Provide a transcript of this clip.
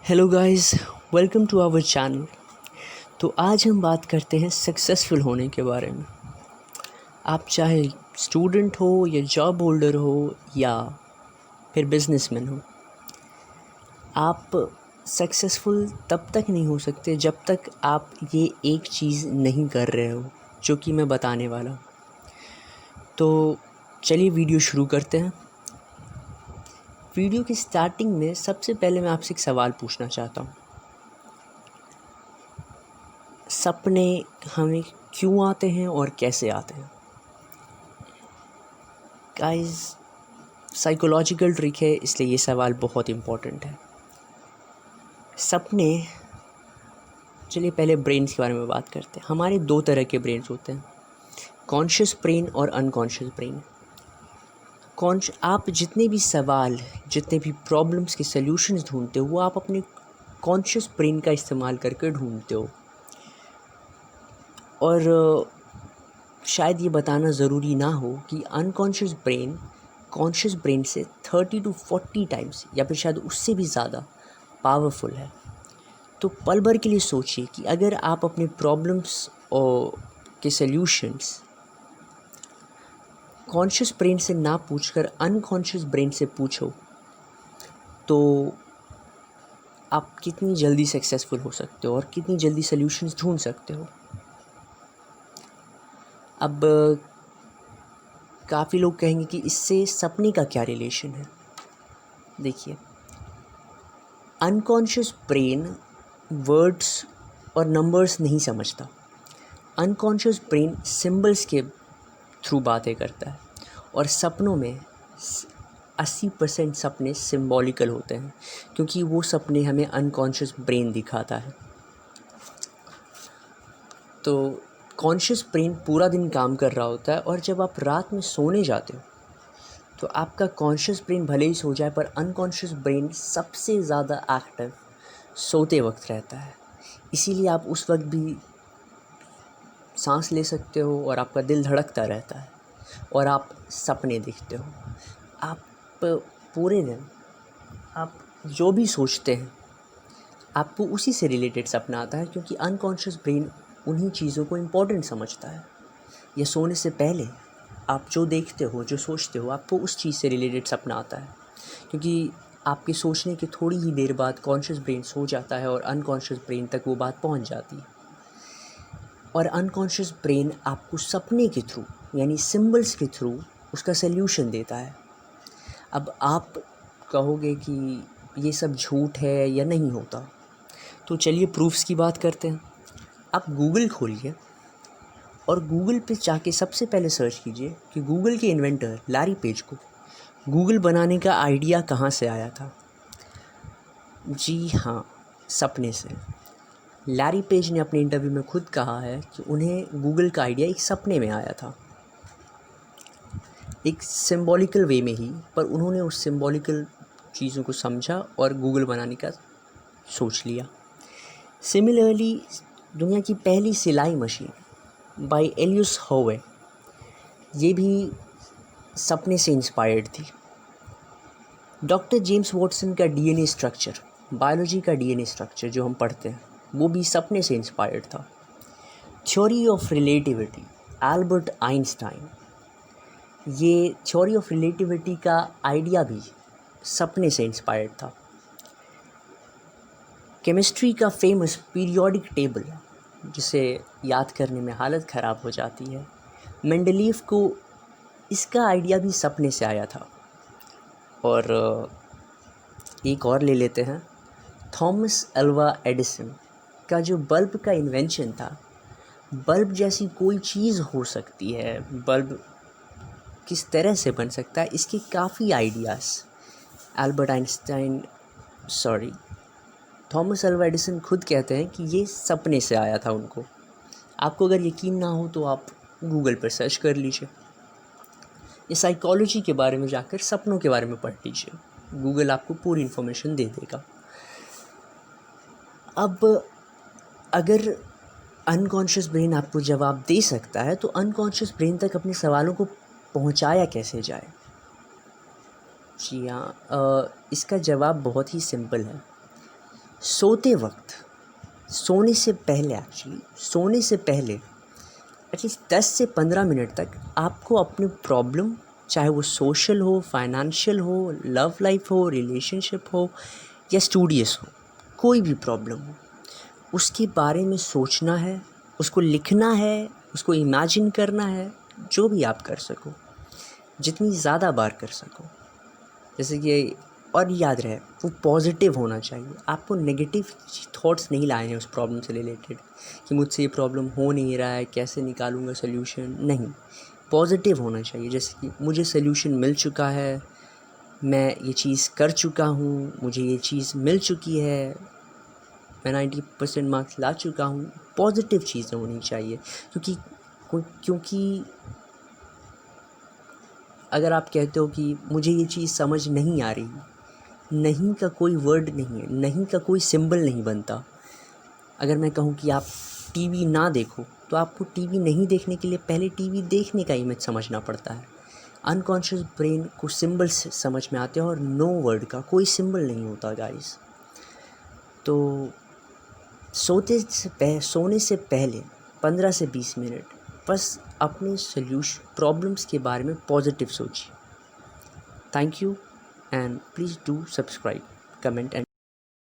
Hello guys, welcome to our channel. तो आज हम बात करते हैं सक्सेसफुल होने के बारे में। आप चाहे स्टूडेंट हो या जॉब होल्डर हो या फिर बिजनेसमैन हो, आप सक्सेसफुल तब तक नहीं हो सकते जब तक आप ये एक चीज़ नहीं कर रहे हो जो कि मैं बताने वाला हूँ। तो चलिए वीडियो शुरू करते हैं। वीडियो की स्टार्टिंग में सबसे पहले मैं आपसे एक सवाल पूछना चाहता हूँ। सपने हमें क्यों आते हैं और कैसे आते हैं? गाइस, साइकोलॉजिकल ट्रिक है, इसलिए ये सवाल बहुत इम्पोर्टेंट है। सपने, चलिए पहले ब्रेन्स के बारे में बात करते हैं। हमारे दो तरह के ब्रेन्स होते हैं, कॉन्शियस ब्रेन और अनकॉन्शियस ब्रेन। आप जितने भी सवाल, जितने भी प्रॉब्लम्स के सल्यूशंस ढूंढते हो, वो आप अपने कॉन्शियस ब्रेन का इस्तेमाल करके ढूंढते हो। और शायद ये बताना ज़रूरी ना हो कि अनकॉन्शियस ब्रेन कॉन्शियस ब्रेन से 30 to 40 टाइम्स या फिर शायद उससे भी ज़्यादा पावरफुल है। तो पल भर के लिए सोचिए कि अगर आप अपने प्रॉब्लम्स और के सल्यूशंस कॉन्शियस ब्रेन से ना पूछकर अनकॉन्शियस ब्रेन से पूछो, तो आप कितनी जल्दी सक्सेसफुल हो सकते हो और कितनी जल्दी सल्यूशंस ढूंढ सकते हो। अब काफ़ी लोग कहेंगे कि इससे सपने का क्या रिलेशन है। देखिए, अनकॉन्शियस ब्रेन वर्ड्स और नंबर्स नहीं समझता। अनकॉन्शियस ब्रेन सिंबल्स के थ्रू बातें करता है और सपनों में 80% सपने सिंबॉलिकल होते हैं, क्योंकि वो सपने हमें अनकॉन्शियस ब्रेन दिखाता है। तो कॉन्शियस ब्रेन पूरा दिन काम कर रहा होता है और जब आप रात में सोने जाते हो तो आपका कॉन्शियस ब्रेन भले ही सो जाए, पर अनकॉन्शियस ब्रेन सबसे ज़्यादा एक्टिव सोते वक्त रहता है। इसीलिए आप उस वक्त भी सांस ले सकते हो और आपका दिल धड़कता रहता है और आप सपने देखते हो। आप पूरे दिन आप जो भी सोचते हैं आपको उसी से रिलेटेड सपना आता है, क्योंकि अनकॉन्शियस ब्रेन उन्हीं चीज़ों को इम्पोर्टेंट समझता है। या सोने से पहले आप जो देखते हो, जो सोचते हो, आपको उस चीज़ से रिलेटेड सपना आता है, क्योंकि आपके सोचने के थोड़ी ही देर बाद कॉन्शियस ब्रेन सो जाता है और अनकॉन्शियस ब्रेन तक वो बात पहुंच जाती है। और अनकॉन्शियस ब्रेन आपको सपने के थ्रू, यानी सिंबल्स के थ्रू, उसका सल्यूशन देता है। अब आप कहोगे कि ये सब झूठ है या नहीं होता, तो चलिए प्रूफ्स की बात करते हैं। आप गूगल खोलिए और गूगल पे जाके सबसे पहले सर्च कीजिए कि गूगल के इन्वेंटर लैरी पेज को गूगल बनाने का आइडिया कहाँ से आया था। जी हाँ, सपने से। लैरी पेज ने अपने इंटरव्यू में खुद कहा है कि उन्हें गूगल का आइडिया एक सपने में आया था, एक सिंबॉलिकल वे में ही, पर उन्होंने उस सिंबॉलिकल चीज़ों को समझा और गूगल बनाने का सोच लिया। सिमिलरली, दुनिया की पहली सिलाई मशीन बाय एलियस होवे, ये भी सपने से इंस्पायर्ड थी। डॉक्टर जेम्स वॉटसन का डीएनए स्ट्रक्चर, बायोलॉजी का डीएनए स्ट्रक्चर जो हम पढ़ते हैं, वो भी सपने से इंस्पायर्ड था। Theory of relativity, Albert Einstein, ये थ्योरी ऑफ रिलेटिविटी का आइडिया भी सपने से इंस्पायर्ड था। केमिस्ट्री का फेमस पीरियोडिक टेबल, जिसे याद करने में हालत ख़राब हो जाती है, मेंडलीव को इसका आइडिया भी सपने से आया था। और एक और ले लेते हैं, थॉमस अल्वा एडिसन का जो बल्ब का इन्वेंशन था, बल्ब जैसी कोई चीज़ हो सकती है, बल्ब किस तरह से बन सकता है, इसके काफ़ी आइडियाज़ थॉमस अल्वा एडिसन खुद कहते हैं कि ये सपने से आया था उनको। आपको अगर यकीन ना हो तो आप गूगल पर सर्च कर लीजिए, ये साइकोलॉजी के बारे में जाकर सपनों के बारे में पढ़ लीजिए, गूगल आपको पूरी इन्फॉर्मेशन दे देगा। अब अगर अनकॉन्शियस ब्रेन आपको जवाब दे सकता है, तो अनकॉन्शियस ब्रेन तक अपने सवालों को पहुंचाया कैसे जाए? जी हाँ, इसका जवाब बहुत ही सिंपल है। सोते वक्त, सोने से पहले एटलीस्ट 10 से 15 मिनट तक आपको अपनी प्रॉब्लम, चाहे वो सोशल हो, फाइनेंशियल हो, लव लाइफ हो, रिलेशनशिप हो या स्टूडियस हो, कोई भी प्रॉब्लम हो, उसके बारे में सोचना है, उसको लिखना है, उसको इमेजिन करना है, जो भी आप कर सको, जितनी ज़्यादा बार कर सको। जैसे कि, और याद रहे वो पॉजिटिव होना चाहिए, आपको नेगेटिव थॉट्स नहीं लाए हैं उस प्रॉब्लम से रिलेटेड कि मुझसे ये प्रॉब्लम हो नहीं रहा है, कैसे निकालूंगा सोल्यूशन। नहीं, पॉजिटिव होना चाहिए। जैसे कि मुझे सोल्यूशन मिल चुका है, मैं ये चीज़ कर चुका हूँ, मुझे ये चीज़ मिल चुकी है, मैं 90% मार्क्स ला चुका हूँ। पॉजिटिव चीज़ें होनी चाहिए, क्योंकि अगर आप कहते हो कि मुझे ये चीज़ समझ नहीं आ रही, नहीं का कोई वर्ड नहीं है, नहीं का कोई सिंबल नहीं बनता। अगर मैं कहूँ कि आप टीवी ना देखो, तो आपको टीवी नहीं देखने के लिए पहले टीवी देखने का इमेज समझना पड़ता है। अनकॉन्शियस ब्रेन को सिंबल्स समझ में आते हैं और नो वर्ड का कोई सिंबल नहीं होता गाइस। तो सोने से पहले 15 से 20 मिनट बस अपने प्रॉब्लम्स के बारे में पॉजिटिव सोचिए। Thank you, and please do subscribe, comment and